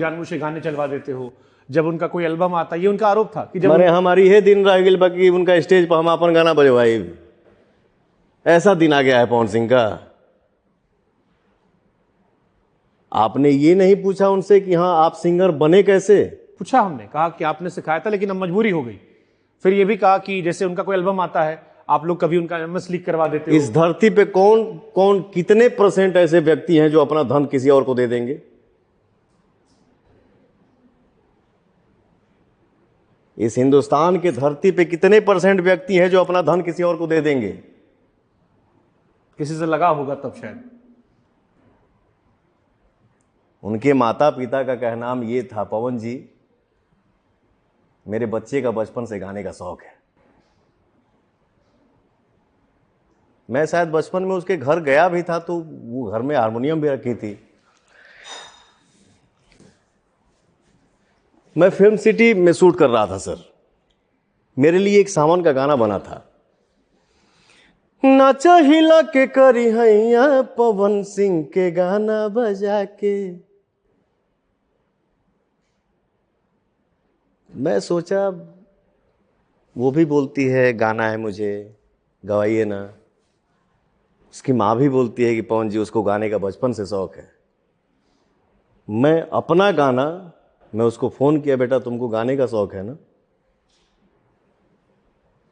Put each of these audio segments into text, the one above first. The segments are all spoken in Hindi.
जानबूझ के गाने चलवा देते हो। जब उनका कोई एल्बम आता, ये उनका आरोप था कि जब माने हमारी ये दिन रह गई बाकी उनका स्टेज पर हम अपन गाना बजवाई, ऐसा दिन आ गया है पवन सिंह का। आपने ये नहीं पूछा उनसे कि हाँ आप सिंगर बने कैसे? पूछा, हमने कहा कि आपने सिखाया था लेकिन अब मजबूरी हो गई। फिर ये भी कहा कि जैसे उनका कोई एल्बम आता है, आप लोग कभी उनका एमएस लीक करवा देते हो। इस धरती पे कौन कौन कितने % ऐसे व्यक्ति हैं जो अपना धन किसी और को दे देंगे? इस हिंदुस्तान के धरती पे कितने % व्यक्ति हैं जो अपना धन किसी और को दे देंगे? किसी से लगा होगा तब शायद। उनके माता पिता का कहनाम ये था, पवन जी मेरे बच्चे का बचपन से गाने का शौक है। मैं शायद बचपन में उसके घर गया भी था तो वो घर में हारमोनियम भी रखी थी। मैं फिल्म सिटी में शूट कर रहा था सर, मेरे लिए एक सावन का गाना बना था, नाचा हिला के करी हैया पवन सिंह के गाना बजा के। मैं सोचा वो भी बोलती है गाना है मुझे गवाइए ना, उसकी माँ भी बोलती है कि पवन जी उसको गाने का बचपन से शौक है। मैं अपना गाना, मैं उसको फ़ोन किया, बेटा तुमको गाने का शौक है ना,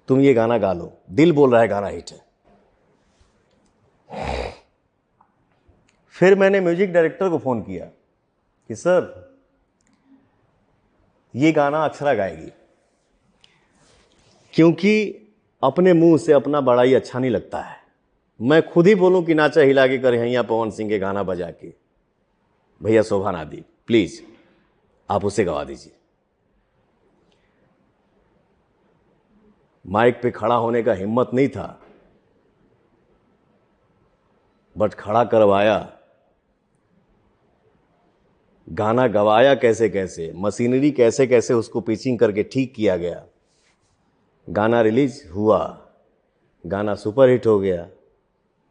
तुम ये गाना गा लो, दिल बोल रहा है गाना हिट है। फिर मैंने म्यूजिक डायरेक्टर को फ़ोन किया कि सर ये गाना अक्षरा गाएगी, क्योंकि अपने मुंह से अपना बड़ाई अच्छा नहीं लगता है। मैं खुद ही बोलूं कि नाचा हिला के कर हैया पवन सिंह के गाना बजा के, भैया शोभा ना दी, प्लीज आप उसे गवा दीजिए। माइक पे खड़ा होने का हिम्मत नहीं था, बट खड़ा करवाया, गाना गवाया कैसे कैसे, मशीनरी कैसे कैसे उसको पिचिंग करके ठीक किया गया। गाना रिलीज हुआ, गाना सुपरहिट हो गया।